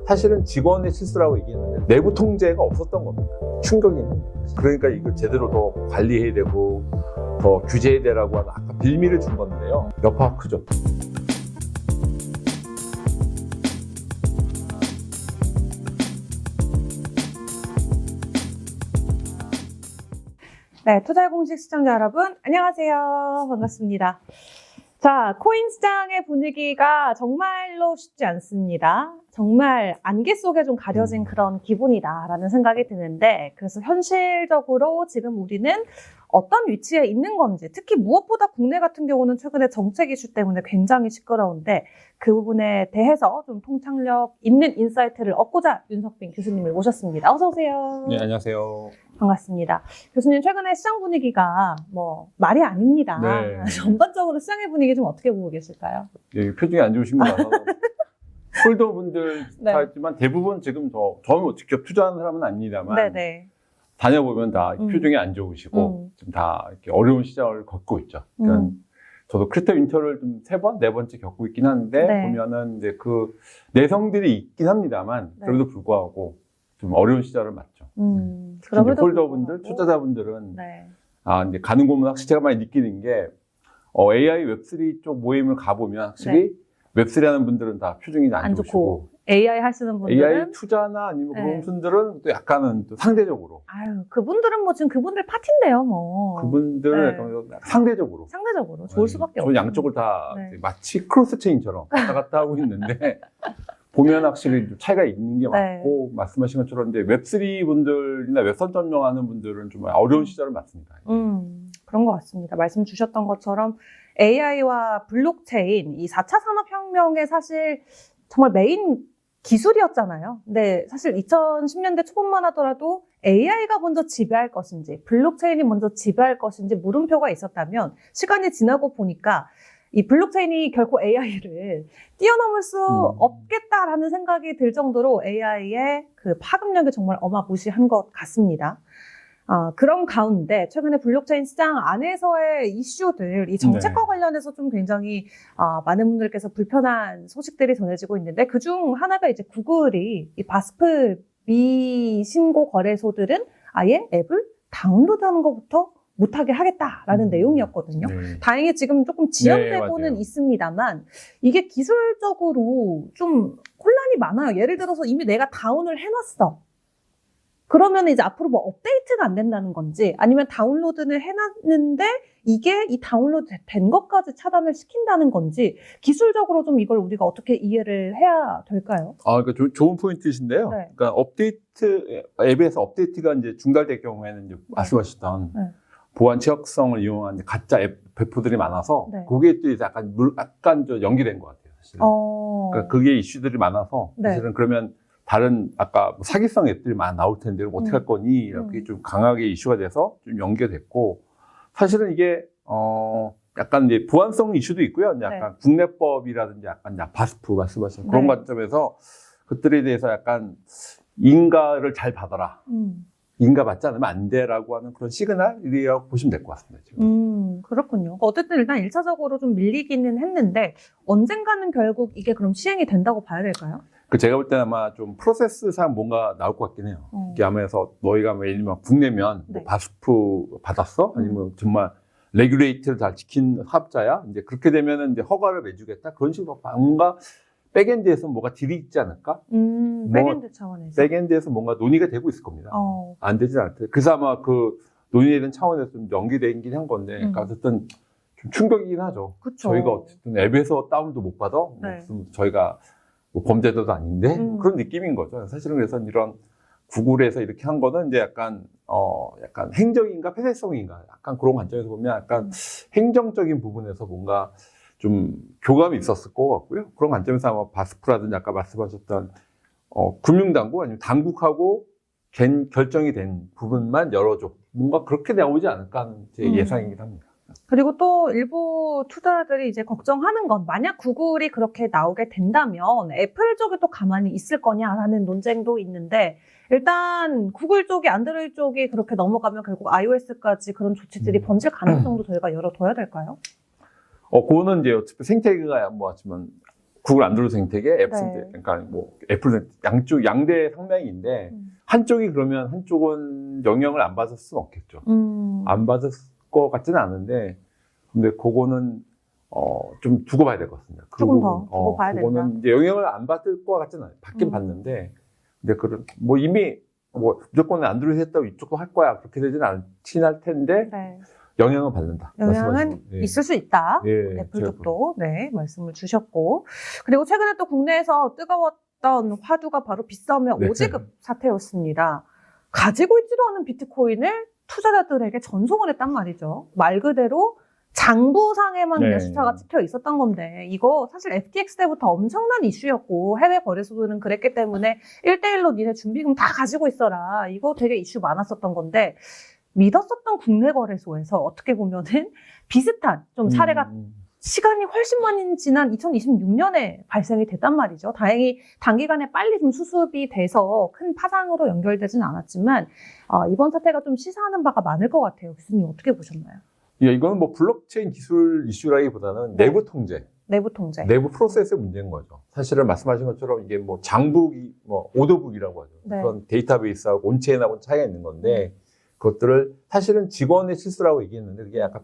사실은 직원의 실수라고 얘기했는데 내부 통제가 없었던 겁니다. 충격이는. 그러니까 이거 제대로 더 관리해야 되고 더 규제해야 되라고 하는 아까 빌미를 준 건데요. 여파가 크죠. 네, 투자의 공식 시청자 여러분, 안녕하세요. 반갑습니다. 자, 코인 시장의 분위기가 정말로 쉽지 않습니다. 정말 안개 속에 좀 가려진 그런 기분이다라는 생각이 드는데, 그래서 현실적으로 지금 우리는 어떤 위치에 있는 건지, 특히 무엇보다 국내 같은 경우는 최근에 정책 이슈 때문에 굉장히 시끄러운데, 그 부분에 대해서 좀 통찰력 있는 인사이트를 얻고자 윤석빈 교수님을 모셨습니다. 어서 오세요. 네, 안녕하세요. 반갑습니다. 교수님, 최근에 시장 분위기가 말이 아닙니다. 네. 전반적으로 시장의 분위기 좀 어떻게 보고 계실까요? 네, 표정이 안 좋으신 것 같아서 홀더분들 네. 다 있지만 대부분 지금 저는 뭐 직접 투자하는 사람은 아닙니다만 네네. 다녀보면 다 표정이 안 좋으시고 지금 다 이렇게 어려운 시장을 겪고 있죠. 그러니까 저도 크리プト 윈터를 좀 3번, 4번째 겪고 있긴 한데 네. 보면은 이제 그 내성들이 있긴 합니다만 네. 그래도 불구하고 좀 어려운 시절을 맞죠. 특히 이제 홀더분들, 투자자분들은 네. 이제 가는 곳은 확실히 제가 많이 느끼는 게 AI 웹3 쪽 모임을 가보면 확실히 웹3 하는 분들은 다 표정이 안 안 좋으시고 좋고 AI 하시는 분들은 AI 투자나 아니면 네. 그런 분들은 또 약간은 또 상대적으로 그분들은 지금 그분들 파티인데요, 그분들은 네. 약간 상대적으로 상대적으로 좋을 수밖에 없어요. 저는 양쪽을 다 네. 마치 크로스 체인처럼 왔다 갔다 하고 있는데 보면 확실히 좀 차이가 있는 게 네. 맞고 말씀하신 것처럼 이제 웹3 분들이나 웹선 전용하는 분들은 좀 어려운 시절을 맞습니다. 그런 것 같습니다. 말씀 주셨던 것처럼 AI와 블록체인, 이 4차 산업혁명의 사실 정말 메인 기술이었잖아요. 근데 사실 2010년대 초반만 하더라도 AI가 먼저 지배할 것인지, 블록체인이 먼저 지배할 것인지 물음표가 있었다면 시간이 지나고 보니까 이 블록체인이 결코 AI를 뛰어넘을 수 없겠다라는 생각이 들 정도로 AI의 그 파급력이 정말 어마무시한 것 같습니다. 그런 가운데 최근에 블록체인 시장 안에서의 이슈들, 이 정책과 관련해서 좀 굉장히 많은 분들께서 불편한 소식들이 전해지고 있는데 그중 하나가 이제 구글이 이 바스프 미신고 거래소들은 아예 앱을 다운로드하는 것부터 못하게 하겠다라는 내용이었거든요. 네. 다행히 지금 조금 지연되고는 네, 있습니다만 이게 기술적으로 좀 혼란이 많아요. 예를 들어서 이미 내가 다운을 해놨어. 그러면 이제 앞으로 업데이트가 안 된다는 건지 아니면 다운로드를 해놨는데 이게 이 다운로드 된 것까지 차단을 시킨다는 건지 기술적으로 좀 이걸 우리가 어떻게 이해를 해야 될까요? 그러니까 좋은 포인트이신데요. 네. 그러니까 업데이트, 앱에서 업데이트가 이제 중단될 경우에는 이제 말씀하셨던 보안 취약성을 이용한 이제 가짜 앱 배포들이 많아서 그게 또 약간 연기된 것 같아요. 사실은. 그러니까 그게 이슈들이 많아서 사실은 그러면 다른 아까 사기성 앱들이 많이 나올 텐데 어떻게 할 거니 이렇게 좀 강하게 이슈가 돼서 좀 연기가 됐고 사실은 이게 약간 이제 보안성 이슈도 있고요. 이제 약간 국내법이라든지 약간 바스프 말씀하신 그런 관점에서 그들에 대해서 약간 인가를 잘 받아라. 인가 받지 않으면 안 돼라고 하는 그런 시그널이라고 보시면 될 것 같습니다. 지금. 그렇군요. 어쨌든 일단 1차적으로 좀 밀리기는 했는데 언젠가는 결국 이게 그럼 시행이 된다고 봐야 될까요? 제가 볼 때는 아마 좀 프로세스상 뭔가 나올 것 같긴 해요. 이게 아마에서 너희가 예를 들면 국내면 바스프 받았어? 아니면 정말 레귤레이트를 잘 지킨 사업자야? 이제 그렇게 되면은 이제 허가를 내주겠다? 그런 식으로 뭔가 백엔드에서 뭐가 딜이 있지 않을까? 백엔드 차원에서. 백엔드에서 뭔가 논의가 되고 있을 겁니다. 안 되진 않을 텐데. 그래서 아마 그 논의되는 차원에서 좀 연기되긴 한 건데, 그러니까 어쨌든 좀 충격이긴 하죠. 그쵸. 저희가 어쨌든 앱에서 다운도 못 받아? 무슨 저희가 범죄자도 아닌데? 그런 느낌인 거죠. 사실은 그래서 이런 구글에서 이렇게 한 거는 이제 약간 행정인가 폐쇄성인가? 약간 그런 관점에서 보면 약간 행정적인 부분에서 뭔가 좀 교감이 있었을 것 같고요. 그런 관점에서 아마 바스프라든지 아까 말씀하셨던 금융당국 아니면 당국하고 결정이 된 부분만 열어줘. 뭔가 그렇게 나오지 않을까 하는 제 예상이긴 합니다. 그리고 또 일부 투자자들이 이제 걱정하는 건 만약 구글이 그렇게 나오게 된다면 애플 쪽이 또 가만히 있을 거냐라는 논쟁도 있는데 일단 구글 쪽이 안드로이드 쪽이 그렇게 넘어가면 결국 iOS까지 그런 조치들이 번질 가능성도 저희가 열어둬야 될까요? 그거는 이제 어차피 생태계가 하지만 구글 안드로이드 생태계, 앱 네. 생태계, 그러니까 뭐 애플 양쪽 양대 상명인데 한쪽이 그러면 한쪽은 영향을 안 받을 수는 없겠죠. 안 받을 것 같지는 않은데, 근데 그거는 좀 두고 봐야 될 것 같습니다. 조금 더 두고 봐야 된다. 그거는 이제 영향을 안 받을 것 같지는 않아요. 받긴 받는데, 근데 뭐 이미 뭐 무조건 안드로이드 했다고 이쪽도 할 거야 그렇게 되지는 않긴 할 텐데. 네. 영향은 받는다. 영향은 예. 있을 수 있다. 예, 애플 쪽도 네, 말씀을 주셨고. 그리고 최근에 또 국내에서 뜨거웠던 화두가 바로 빗썸의 네. 5지급 사태였습니다. 가지고 있지도 않은 비트코인을 투자자들에게 전송을 했단 말이죠. 말 그대로 장부상에만 네. 그냥 숫자가 찍혀 있었던 건데, 이거 사실 FTX 때부터 엄청난 이슈였고, 해외 거래소들은 그랬기 때문에 1대1로 니네 준비금 다 가지고 있어라. 이거 되게 이슈 많았었던 건데, 믿었었던 국내 거래소에서 어떻게 보면은 비슷한 좀 사례가 시간이 훨씬 많이 지난 2026년에 발생이 됐단 말이죠. 다행히 단기간에 빨리 좀 수습이 돼서 큰 파장으로 연결되진 않았지만 이번 사태가 좀 시사하는 바가 많을 것 같아요. 교수님 어떻게 보셨나요? 예, 이거는 뭐 블록체인 기술 이슈라기보다는 네. 내부 통제, 내부 통제, 내부 프로세스의 문제인 거죠. 사실은 말씀하신 것처럼 이게 뭐 장북이, 뭐 오더북이라고 하죠. 네. 그런 데이터베이스하고 온체인하고는 차이가 있는 건데, 그것들을 사실은 직원의 실수라고 얘기했는데, 그게 약간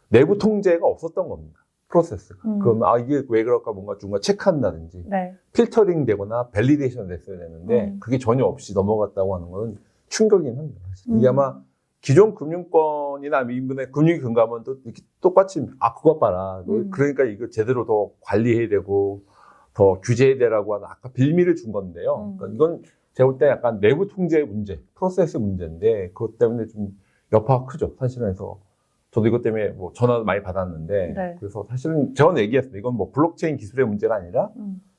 내부 통제가 없었던 겁니다. 프로세스가. 그럼 이게 왜 그럴까 뭔가 중간 체크한다든지, 네. 필터링 되거나 밸리데이션 됐어야 되는데, 그게 전혀 없이 넘어갔다고 하는 건 충격이긴 합니다. 이게 아마 기존 금융권이나 이분의 금융금감원도 이렇게 똑같이, 그거 봐라. 그러니까 이거 제대로 더 관리해야 되고, 더 규제해야 되라고 하는 아까 빌미를 준 건데요. 그러니까 이건 제가 볼 때 약간 내부 통제의 문제, 프로세스 문제인데, 그것 때문에 좀 여파가 크죠. 사실은 해서. 저도 이것 때문에 뭐 전화도 많이 받았는데, 네. 그래서 사실은 저는 얘기했습니다. 이건 뭐 블록체인 기술의 문제가 아니라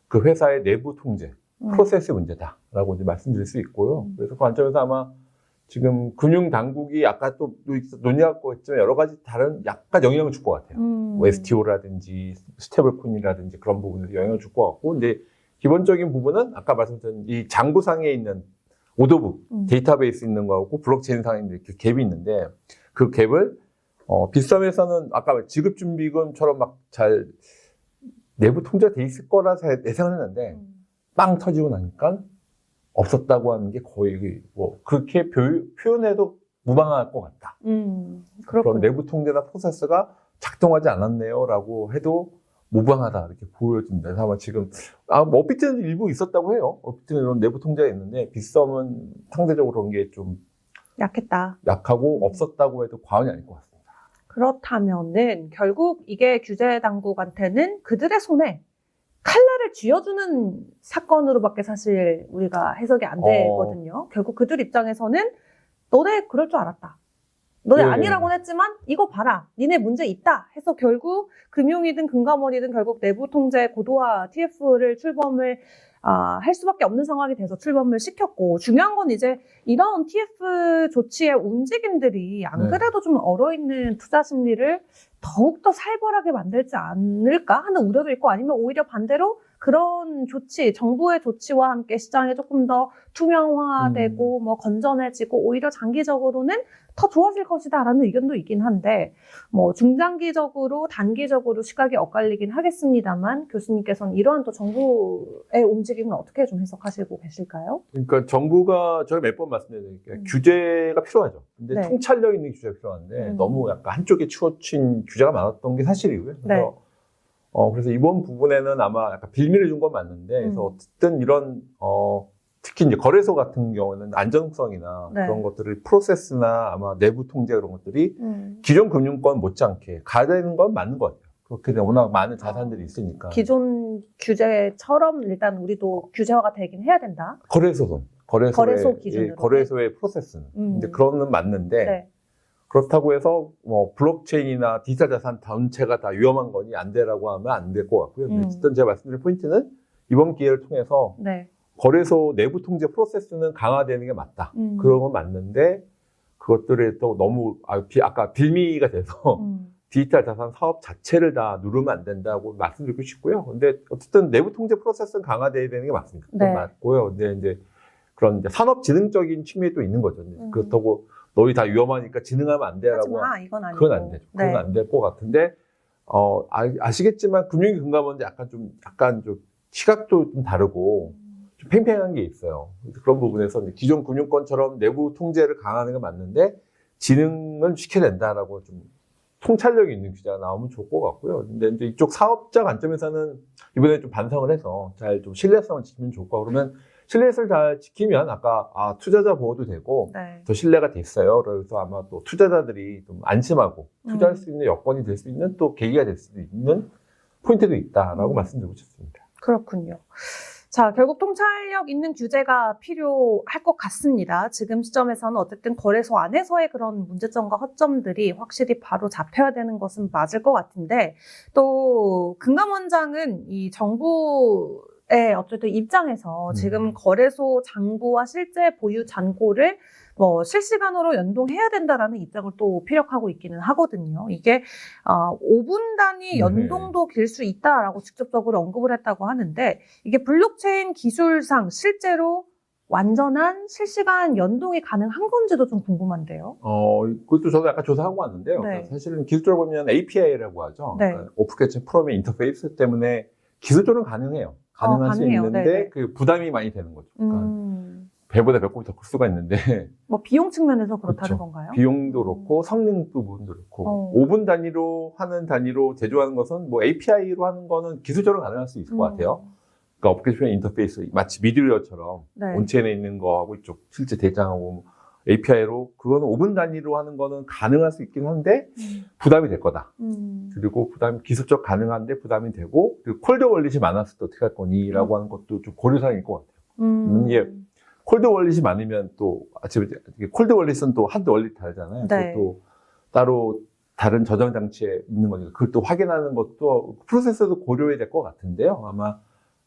그 회사의 내부 통제, 프로세스의 문제다라고 이제 말씀드릴 수 있고요. 그래서 그 관점에서 아마 지금 금융당국이 아까 또 논의하고 있지만 여러 가지 다른 약간 영향을 줄 것 같아요. 뭐 STO라든지 스테이블코인이라든지 그런 부분에서 영향을 줄 것 같고, 근데 기본적인 부분은 아까 말씀드린 이 장부상에 있는 오더북, 데이터베이스 있는 거하고 블록체인 상에 이렇게 갭이 있는데, 그 갭을 빗썸에서는 아까 지급준비금처럼 막 잘 내부 통제가 돼 있을 거라 예상을 했는데, 빵 터지고 나니까 없었다고 하는 게 거의 뭐 그렇게 표현해도 무방할 것 같다. 그런 내부 통제나 프로세스가 작동하지 않았네요라고 해도 무방하다 이렇게 보여집니다. 그래서 아마 지금 뭐 업비트는 일부 있었다고 해요. 업비트는 이런 내부 통제가 있는데 빗썸은 상대적으로 그런 게 좀 약하고 없었다고 해도 과언이 아닐 것 같습니다. 그렇다면은 결국 이게 규제 당국한테는 그들의 손에 칼날을 쥐어주는 사건으로밖에 사실 우리가 해석이 안 되거든요. 결국 그들 입장에서는 너네 그럴 줄 알았다. 너네 아니라고는 했지만 이거 봐라. 니네 문제 있다 해서 결국 금융이든 금감원이든 결국 내부 통제 고도화 TF를 출범을 할 수밖에 없는 상황이 돼서 출범을 시켰고, 중요한 건 이제 이런 TF 조치의 움직임들이 안 그래도 좀 얼어있는 투자 심리를 더욱더 살벌하게 만들지 않을까 하는 우려도 있고, 아니면 오히려 반대로 그런 조치, 정부의 조치와 함께 시장이 조금 더 투명화되고 뭐 건전해지고 오히려 장기적으로는 더 좋아질 것이다라는 의견도 있긴 한데, 뭐 중장기적으로 단기적으로 시각이 엇갈리긴 하겠습니다만, 교수님께서는 이러한 또 정부의 움직임을 어떻게 좀 해석하시고 계실까요? 그러니까 정부가 저희 몇 번 말씀드렸으니까 규제가 필요하죠. 근데 네. 통찰력 있는 규제가 필요한데 너무 약간 한쪽에 치우친 규제가 많았던 게 사실이고요. 그래서 네. 그래서 이번 부분에는 아마 약간 빌미를 준 건 맞는데, 그래서 어쨌든 이런 특히 이제 거래소 같은 경우는 안정성이나 네. 그런 것들을 프로세스나 아마 내부 통제 그런 것들이 기존 금융권 못지않게 가야 되는 건 맞는 것 같아요. 그렇게 되면 워낙 많은 자산들이 있으니까. 기존 규제처럼 일단 우리도 규제화가 되긴 해야 된다. 거래소 기준으로. 거래소의 프로세스는. 근데 그런 건 맞는데, 네. 그렇다고 해서 뭐 블록체인이나 디지털 자산 전체가 다 위험한 거니 안 되라고 하면 안 될 것 같고요. 어쨌든 제가 말씀드린 포인트는 이번 기회를 통해서 네. 거래소 내부 통제 프로세스는 강화되는 게 맞다. 그런 건 맞는데, 그것들이 또 너무 아까 빌미가 돼서 디지털 자산 사업 자체를 다 누르면 안 된다고 말씀드리고 싶고요. 근데 어쨌든 내부 통제 프로세스는 강화돼야 되는 게 맞습니다. 그건 네. 맞고요. 근데 이제 그런 이제 산업지능적인 측면이 또 있는 거죠. 그렇다고 너희 다 위험하니까 진흥하면 안 돼라고. 하지마, 이건 아니고. 그건 안 되죠. 네. 그건 안 될 것 같은데, 아시겠지만 금융금감원도 약간 좀 시각도 좀 다르고 좀 팽팽한 게 있어요. 그런 부분에서 이제 기존 금융권처럼 내부 통제를 강화하는 건 맞는데 진흥을 시켜야 된다라고 좀 통찰력이 있는 규제가 나오면 좋을 것 같고요. 근데 이제 이쪽 사업자 관점에서는 이번에 좀 반성을 해서 잘 좀 신뢰성을 지키면 좋을 거. 그러면 신뢰성을 잘 지키면 아까 투자자 보호도 되고 네. 더 신뢰가 됐어요. 그래서 아마 또 투자자들이 좀 안심하고 투자할 수 있는 여건이 될 수 있는 또 계기가 될 수도 있는 포인트도 있다라고 말씀드리고 싶습니다. 그렇군요. 자, 결국 통찰력 있는 규제가 필요할 것 같습니다. 지금 시점에서는 어쨌든 거래소 안에서의 그런 문제점과 허점들이 확실히 바로 잡혀야 되는 것은 맞을 것 같은데, 또 금감원장은 이 정부의 어쨌든 입장에서 지금 거래소 장부와 실제 보유 잔고를 실시간으로 연동해야 된다라는 입장을 또 피력하고 있기는 하거든요. 이게 5분 단위 연동도 길 수 있다라고 직접적으로 언급을 했다고 하는데, 이게 블록체인 기술상 실제로 완전한 실시간 연동이 가능한 건지도 좀 궁금한데요. 그것도 저도 약간 조사하고 왔는데요. 네. 그러니까 사실은 기술적으로 보면 API라고 하죠. 네. 그러니까 오프캐치 프로그래밍 인터페이스 때문에 기술적으로는 가능해요. 가능할 수 가능해요. 있는데 네네. 그 부담이 많이 되는 거죠. 그러니까 배보다 배꼽이 더 클 수가 있는데 비용 측면에서 그렇다는 그렇죠. 건가요? 비용도 그렇고 성능 부분도 그렇고 5분 단위로 하는 단위로 제조하는 것은 API로 하는 거는 기술적으로 가능할 수 있을 것 같아요. 그러니까 어플리케이션 인터페이스 마치 미드웨어처럼 네. 온체인에 있는 거하고 이쪽 실제 대장하고 API로 그거는 5분 단위로 하는 거는 가능할 수 있긴 한데 부담이 될 거다. 그리고 기술적 가능한데 부담이 되고 그리고 콜드 월릿이 많았을 때 어떻게 할 거니라고 하는 것도 좀 고려사항일 것 같아요. 이게 콜드 월릿이 많으면 또 콜드 월릿은 또 하드 월릿 다르잖아요. 네. 그것도 따로 다른 저장 장치에 있는 거니까 그걸 또 확인하는 것도 프로세스도 고려해야 될 것 같은데요. 아마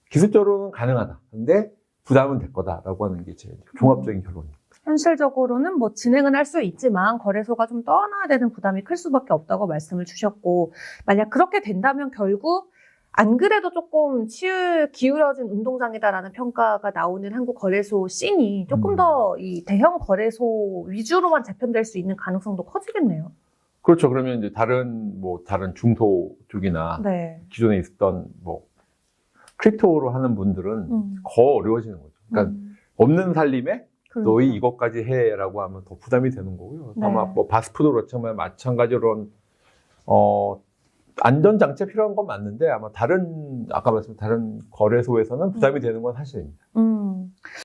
기술적으로는 가능하다. 근데 부담은 될 거다라고 하는 게 제 종합적인 결론입니다. 현실적으로는 진행은 할 수 있지만 거래소가 좀 떠나야 되는 부담이 클 수밖에 없다고 말씀을 주셨고, 만약 그렇게 된다면 결국 안 그래도 조금 기울어진 운동장이다라는 평가가 나오는 한국 거래소 씬이 조금 더 이 대형 거래소 위주로만 재편될 수 있는 가능성도 커지겠네요. 그렇죠. 그러면 이제 다른 중소 쪽이나 네. 기존에 있었던 크립토로 하는 분들은 더 어려워지는 거죠. 그러니까 없는 살림에 그러니까. 너희 이것까지 해라고 하면 더 부담이 되는 거고요. 네. 아마 바스프도 그렇지만 마찬가지로 안전장치가 필요한 건 맞는데 아마 아까 말씀드린 다른 거래소에서는 부담이 되는 건 사실입니다.